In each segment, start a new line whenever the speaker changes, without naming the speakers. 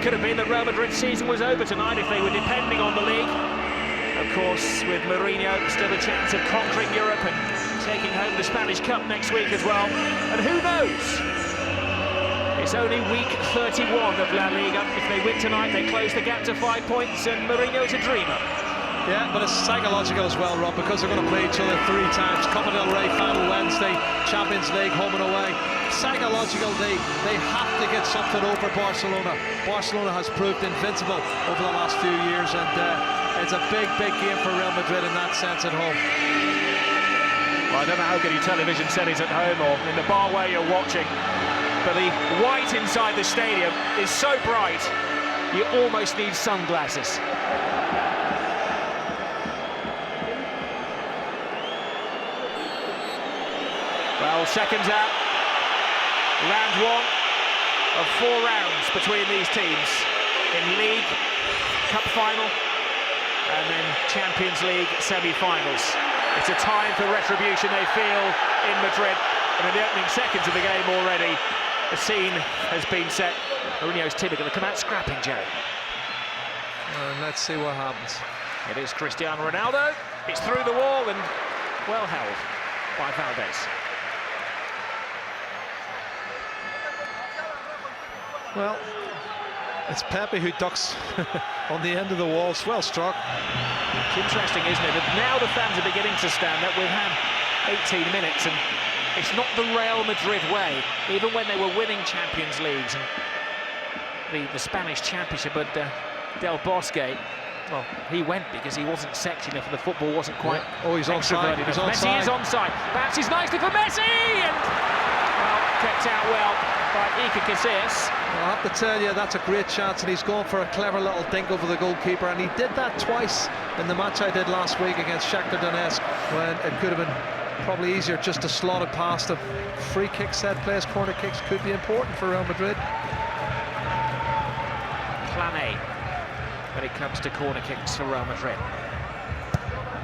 could have been that Real Madrid's season was over tonight if they were depending on the league. Of course, with Mourinho, still a chance of conquering Europe and taking home the Spanish Cup next week as well. And who knows? It's only week 31 of La Liga. If they win tonight, they close the gap to 5 points, and Mourinho's a dreamer.
Yeah, but it's psychological as well, Rob, because they're going to play each other 3 times. Copa del Rey final Wednesday, Champions League home and away. Psychological, they have to get something over Barcelona. Barcelona has proved invincible over the last few years, and it's a big game for Real Madrid in that sense at home.
Well, I don't know how good your television set is at home or in the bar where you're watching, but the white inside the stadium is so bright, you almost need sunglasses. Well, seconds out, round 1 of 4 rounds between these teams in League, Cup final, and then Champions League semi-finals. It's a time for retribution, they feel, in Madrid. And in the opening seconds of the game already, the scene has been set. Mourinho's team are going to come out scrapping, Jerry.
Let's see what happens.
It is Cristiano Ronaldo. It's through the wall and well held by Valdez.
Well, it's Pepe who ducks on the end of the wall. Well struck.
It's interesting, isn't it, that now the fans are beginning to stand up. We've had 18 minutes and it's not the Real Madrid way, even when they were winning Champions Leagues and the Spanish Championship. But Del Bosque, well, he went because he wasn't sexy enough and the football wasn't quite
he's onside.
Messi is onside. Bounces nicely for Messi and kept out well by Iker Casillas.
I have to tell you, that's a great chance, and he's going for a clever little dink over the goalkeeper, and he did that twice in the match I did last week against Shakhtar Donetsk, when it could have been probably easier just to slot it past him. Free kicks, set plays, corner kicks could be important for Real Madrid.
Plan A when it comes to corner kicks for Real Madrid.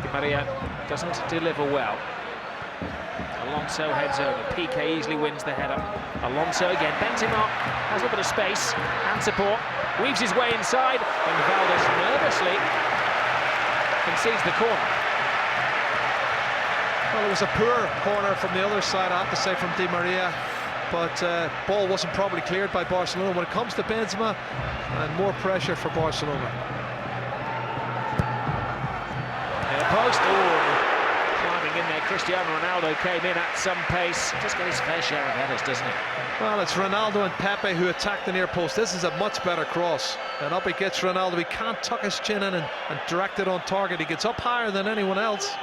Di Maria doesn't deliver well. Alonso heads over. Piqué easily wins the header. Alonso again. Benzema has a little bit of space and support. Weaves his way inside, and Valdez nervously concedes the corner.
Well, it was a poor corner from the other side, I have to say, from Di Maria. But ball wasn't probably cleared by Barcelona. When it comes to Benzema, and more pressure for Barcelona.
Post. In there, Cristiano Ronaldo came in at some pace. Just get his fair share of headers, doesn't he?
Well, it's Ronaldo and Pepe who attacked the near post. This is a much better cross. And up he gets Ronaldo. He can't tuck his chin in and direct it on target. He gets up higher than anyone else.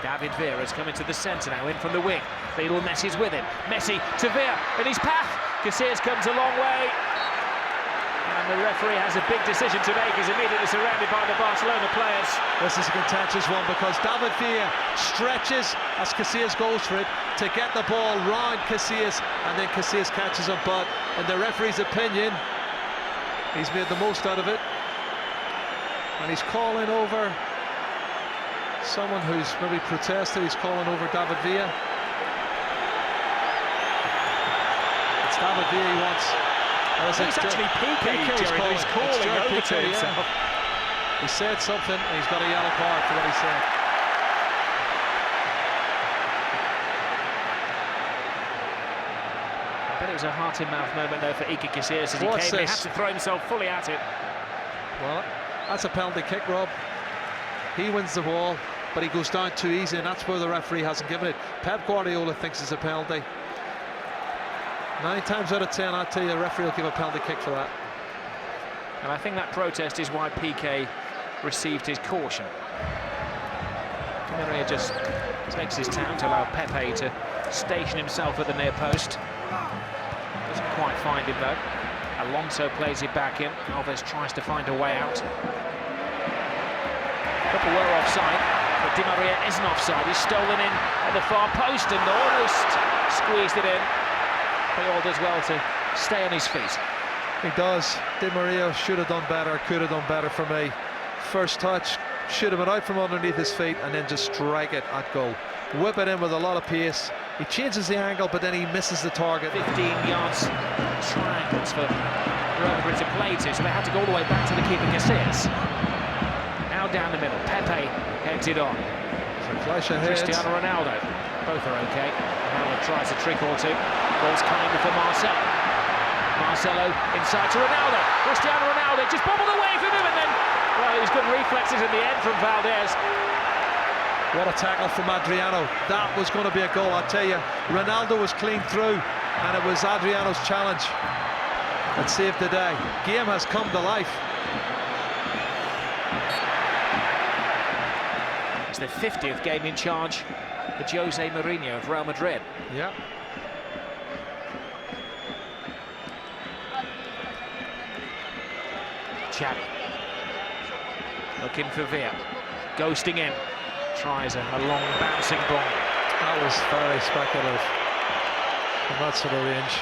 David Vera's coming to the centre now, in from the wing. Lionel Messi's with him. Messi to Vera in his path. Casillas comes a long way. And the referee has a big decision to make. He's immediately surrounded by the Barcelona players.
This is a contentious one because David Villa stretches as Casillas goes for it to get the ball round Casillas, and then Casillas catches him. But in the referee's opinion, he's made the most out of it. And he's calling over someone who's maybe protested. He's calling over David Villa. It's David Villa he wants.
It's actually Piqué, Jerry, he's calling over to himself.
Yeah. He said something, and he's got a yellow card for what he said.
I bet it was a heart-in-mouth moment, though, for Iker Casillas as he came in. He had to throw himself fully at it.
Well, that's a penalty kick, Rob. He wins the ball, but he goes down too easy, and that's where the referee hasn't given it. Pep Guardiola thinks it's a penalty. 9 times out of 10, I'd tell you, the referee will give a penalty kick for that.
And I think that protest is why Piqué received his caution. Maria just takes his time to allow Pepe to station himself at the near post. Doesn't quite find him, though. Alonso plays it back in. Alves tries to find a way out. A couple were offside, but Di Maria isn't offside. He's stolen in at the far post and almost squeezed it in. All does well to stay on his feet.
He does. Di Maria should have done better, could have done better for me. First touch, should have been out from underneath his feet and then just strike it at goal. whip it in with a lot of pace. He changes the angle, but then he misses the target.
15 yards triangles for Real Madrid to play to, so they had to go all the way back to the keeper Casillas. Now down the middle, Pepe heads it on.
So flash ahead.
Cristiano Ronaldo, both are okay. Ronaldo tries a trick or two. Ball's coming for Marcelo. Marcelo inside to Ronaldo. Cristiano Ronaldo just bobbled away from him, and then, well, it was good reflexes in the end from Valdez.
What a tackle from Adriano. That was going to be a goal, I tell you. Ronaldo was clean through, and it was Adriano's challenge that saved the day. Game has come to life.
It's the 50th game in charge for Jose Mourinho of Real Madrid.
Yeah.
Xavi looking for Villa, ghosting in. Tries a long bouncing ball.
That was very speculative from that sort of range.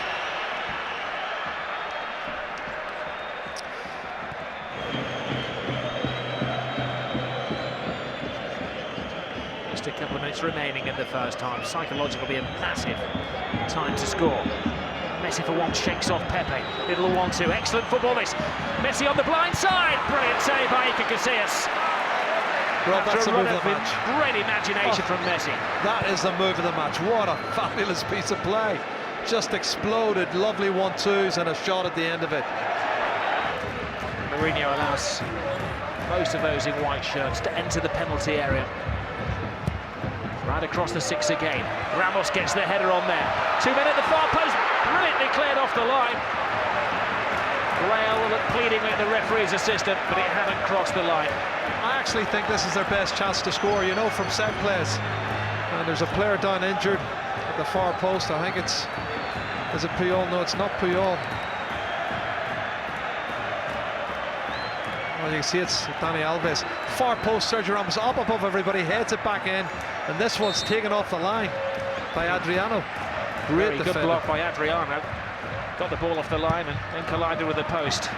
Just a couple of minutes remaining in the first time. Psychologically, be a massive time to score. Messi for one shakes off Pepe. Little 1-2. Excellent football this. Messi on the blind side. Brilliant save by Casillas.
Rob, that's the move of the match.
Great imagination from Messi.
That is the move of the match. What a fabulous piece of play. Just exploded. Lovely 1-2s and a shot at the end of it.
Mourinho allows most of those in white shirts to enter the penalty area. Right across the 6 again. Ramos gets the header on there. 2 men at the far post. Brilliantly cleared off the line. Rail pleading with the referee's assistant, but it hadn't crossed the line.
I actually think this is their best chance to score, you know, from set plays. And there's a player down injured at the far post. I think it's... Is it Puyol? No, it's not Puyol. Well, you can see it's Dani Alves. Far post, Sergio Ramos up above everybody, heads it back in. And this one's taken off the line by Adriano. Great
Very good block by Adriano. Got the ball off the line and then collided with the post.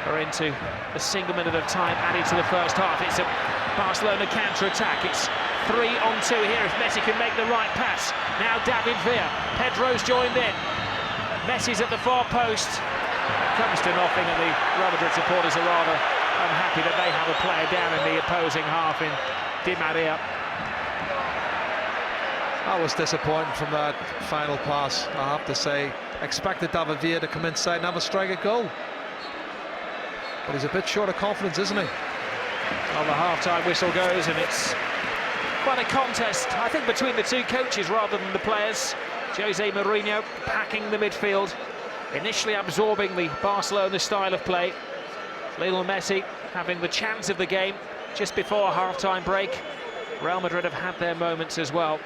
We're into a single minute of time added to the first half. It's a Barcelona counter-attack. It's 3-on-2 here if Messi can make the right pass. Now David Villa. Pedro's joined in. Messi's at the far post. It comes to nothing, and the Real Madrid supporters are rather unhappy that they have a player down in the opposing half in Di Maria.
That was disappointing from that final pass, I have to say. Expected David Villa to come inside and have a strike at goal. But he's a bit short of confidence, isn't he?
Well, the half-time whistle goes, and it's quite a contest, I think, between the two coaches rather than the players. Jose Mourinho packing the midfield, initially absorbing the Barcelona style of play. Lionel Messi having the chance of the game just before a half-time break. Real Madrid have had their moments as well.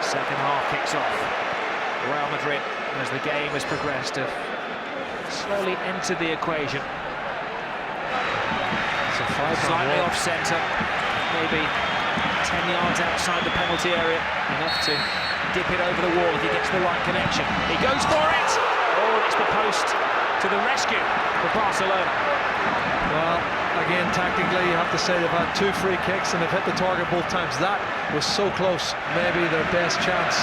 Second half kicks off. Real Madrid, as the game has progressed, have slowly entered the equation. Slightly off centre, maybe 10 yards outside the penalty area, enough to dip it over the wall if he gets the right connection. He goes for it! Oh, it's the post to the rescue for Barcelona.
Well, again, tactically, you have to say they've had 2 free kicks and they've hit the target both times. That was so close. Maybe their best chance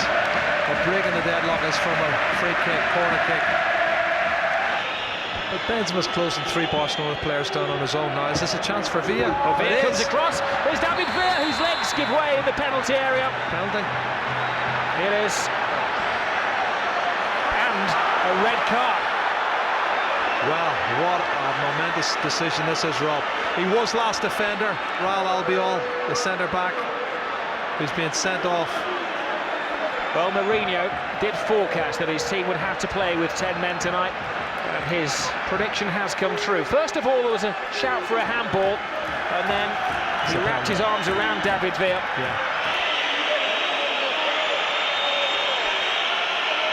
of breaking the deadlock is from a free kick, corner kick. But Benzema's closing 3 Barcelona players down on his own now. Is this a chance for Villa?
Well, Villa comes across. There's David Villa, whose legs give way in the penalty area.
Penalty.
It is. And a red card.
Well, what a momentous decision this is, Rob. He was last defender, Raul Albiol, the centre-back, who's being sent off.
Well, Mourinho did forecast that his team would have to play with 10 men tonight, and his prediction has come true. First of all, there was a shout for a handball, and then he wrapped his arms around David Villa.
Yeah.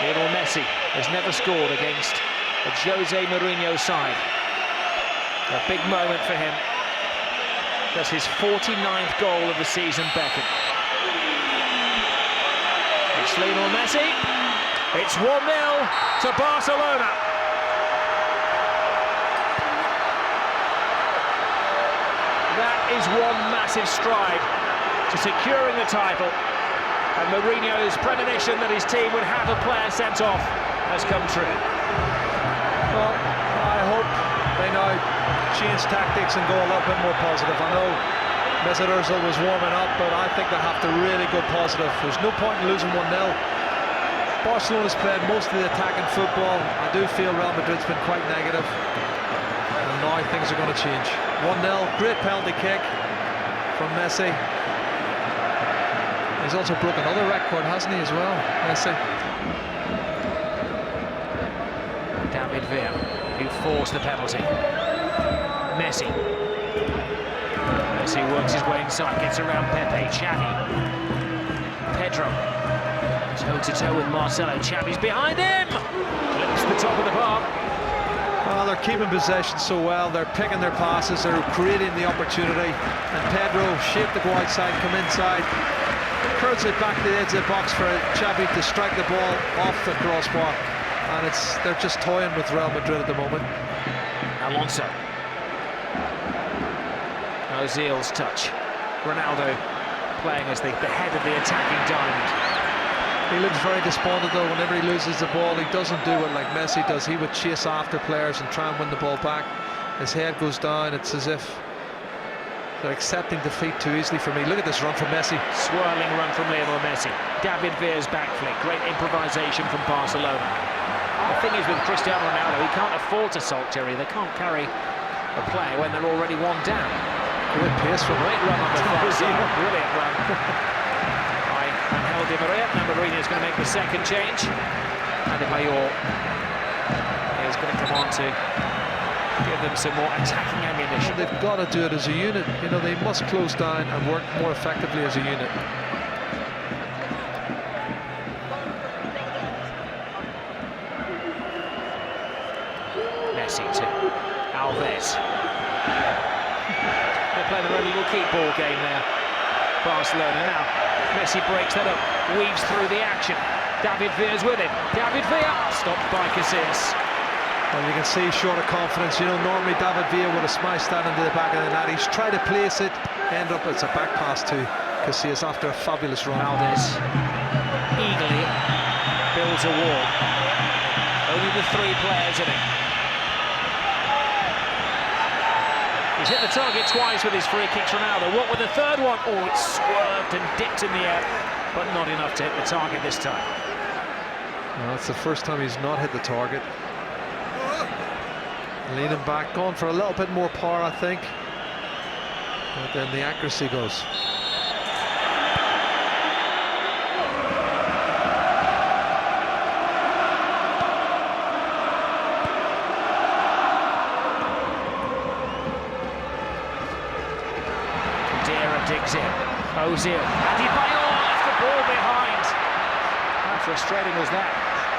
Lionel Messi has never scored against a Jose Mourinho side. A big moment for him. That's his 49th goal of the season, Beckham. It's Lionel Messi. It's 1-0 to Barcelona. That is one massive stride to securing the title, and Mourinho's premonition that his team would have a player sent off has come true.
Well, I hope they now change tactics and go a little bit more positive. I know Messi was warming up, but I think they have to really go positive. There's no point in losing 1-0. Barcelona's played most of the attacking football. I do feel Real Madrid's been quite negative, and now things are going to change. 1-0, great penalty kick from Messi. He's also broken another record, hasn't he, as well, Messi?
David Villa, who forced the penalty. Messi. Messi works his way inside, gets around Pepe. Xavi. Pedro. Toe-to-toe with Marcelo. Xavi's behind him! Clips the top of the bar.
Well, they're keeping possession so well, they're picking their passes, they're creating the opportunity, and Pedro, shape to go outside, come inside, curls it back to the edge of the box for Xavi to strike the ball off the crossbar, and they're just toying with Real Madrid at the moment.
Alonso. Ozil's touch. Ronaldo playing as the head of the attacking diamond.
He looks very despondent though whenever he loses the ball. He doesn't do it like Messi does. He would chase after players and try and win the ball back. His head goes down. It's as if they're accepting defeat too easily for me. Look at this run from Messi.
Swirling run from Lionel Messi. David Villa's back flick. Great improvisation from Barcelona. The thing is with Cristiano Ronaldo, he can't afford to sulk, Jerry. They can't carry a player when they're already one down.
Great pace from
Great run on the far side. Brilliant run. Di Maria. Now Mourinho's going to make the second change. And Mayor is going to come on to give them some more attacking ammunition.
Well, they've got to do it as a unit. You know, they must close down and work more effectively as a unit.
Messi to Alves. They're playing their own little keep ball game there. Barcelona now. Messi breaks that up, weaves through the action. David Villa's with him. David Villa stopped by Casillas.
Well, you can see short of confidence. You know, normally David Villa would have smashed that into the back of the net. He's tried to place it, end up it's a back pass to Casillas after a fabulous run.
Alves eagerly builds a wall. Only the three players in it. He's hit the target twice with his free kicks, Ronaldo. What with the third one? Oh, it swerved and dipped in the air, but not enough to hit the target this time.
Well, that's the first time he's not hit the target. Leaning back, going for a little bit more power, I think. But then the accuracy goes.
Digs in. Ozil. Adebayor left the ball behind. How frustrating was that?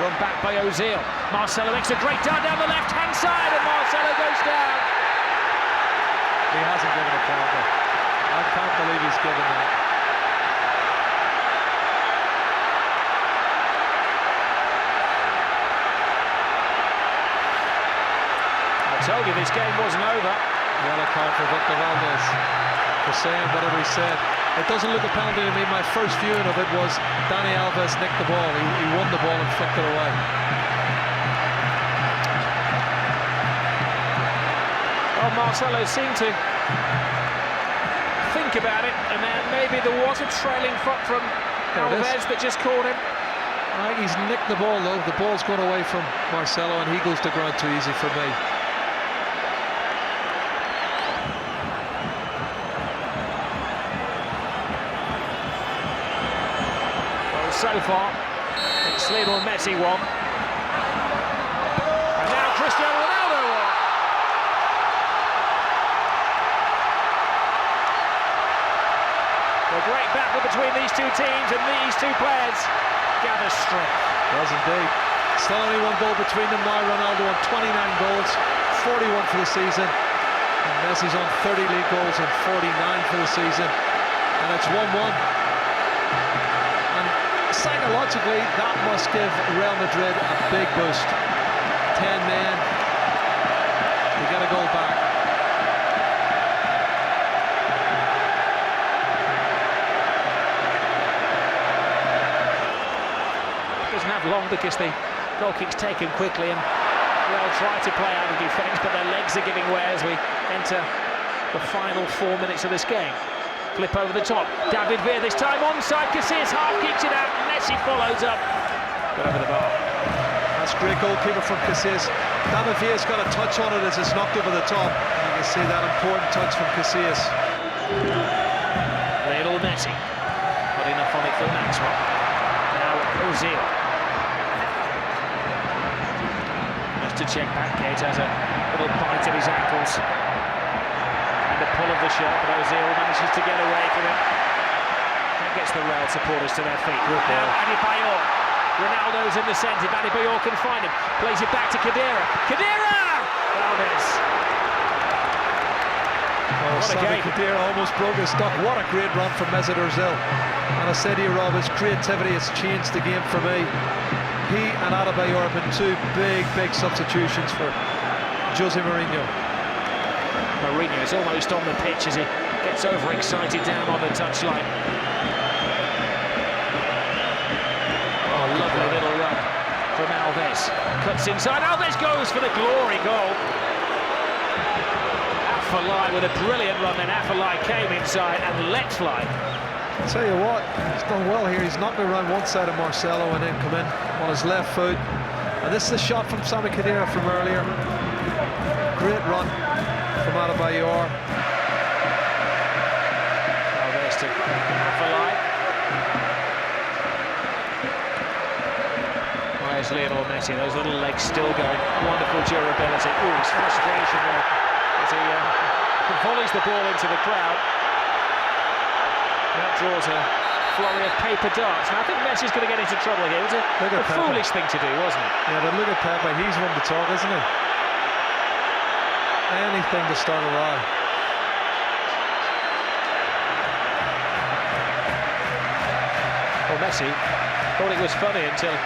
Run back by Ozil. Marcelo makes a great down the left-hand side, and Marcelo goes down.
He hasn't given a penalty. I can't believe he's given that.
I told you this game wasn't over.
Yellow card for Victor Valdez for saying whatever he said. It doesn't look a penalty to me. My first viewing of it was Dani Alves nicked the ball. He won the ball and flicked it away.
Well, Marcelo seemed to think about it, and then maybe there was a trailing foot from Alves that just caught him.
I think he's nicked the ball though. The ball's gone away from Marcelo and he goes to ground too easy for me.
So far, it's Lionel Messi won. And now Cristiano Ronaldo won. A great battle between these two teams, and these two players gather strength.
Does indeed. Still only one goal between them now. Ronaldo on 29 goals, 41 for the season. And Messi's on 30 league goals and 49 for the season. And it's 1-1. psychologically, that must give Real Madrid a big boost. 10 men, they get a goal back.
Doesn't have long because the goal kick's taken quickly, and Real try to play out of defence, but their legs are giving way as we enter the final 4 minutes of this game. Flip over the top, David Villa this time onside, Casillas half kicks it out, Messi follows up, got over the bar.
That's great goalkeeper from Casillas. David Villa's got a touch on it as it's knocked over the top. You can see that important touch from Casillas.
Lionel Messi, not enough on it for Maxwell. Now Ozil. Just to check back, Kate has a little bite at his ankles. The pull of the shot, but Ozil manages to get away from it. That gets the Real supporters to their feet. Now Adebayor, Ronaldo's in the centre. Adebayor can find him. Plays it back to Khedira. Khedira! Valdez. What a game.
Khedira almost broke his stock. What a great run from Mesut Ozil. And I said to you, Rob, his creativity has changed the game for me. He and Adebayor have been two big substitutions for Jose Mourinho.
Mourinho is almost on the pitch as he gets overexcited down on the touchline. Oh, lovely little run from Alves. Cuts inside, Alves goes for the glory goal. Afellay with a brilliant run, then Afellay came inside and let fly.
I'll tell you what, he's done well here. He's knocked around one side of Marcelo and then come in on his left foot. And this is a shot from Sami Khedira from earlier. Great run from Adebayor.
Alves to Afellay. Where's Lionel Messi? Those little legs still going. Wonderful durability. Ooh, it's frustration there as he volleys the ball into the crowd. That draws a flurry of paper darts. Now I think Messi's going to get into trouble here. It was a foolish thing to do, wasn't it?
Yeah, but look at Pepe. He's one to talk, isn't he? Anything to start a row.
Well, Messi thought it was funny until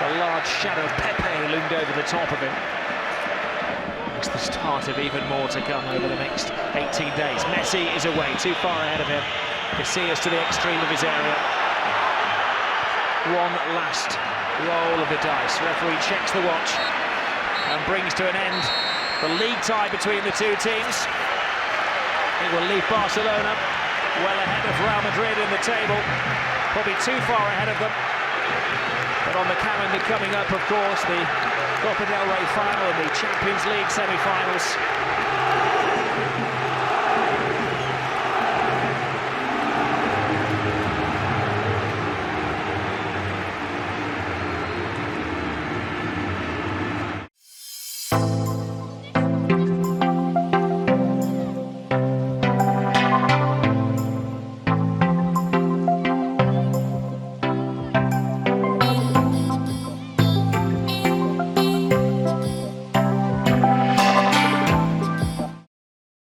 the large shadow of Pepe loomed over the top of him. It's the start of even more to come over the next 18 days. Messi is away, too far ahead of him. Casillas to the extreme of his area. One last roll of the dice. Referee checks the watch and brings to an end the league tie between the two teams. It will leave Barcelona well ahead of Real Madrid in the table, probably too far ahead of them. But on the calendar coming up, of course, the Copa del Rey final and the Champions League semi-finals.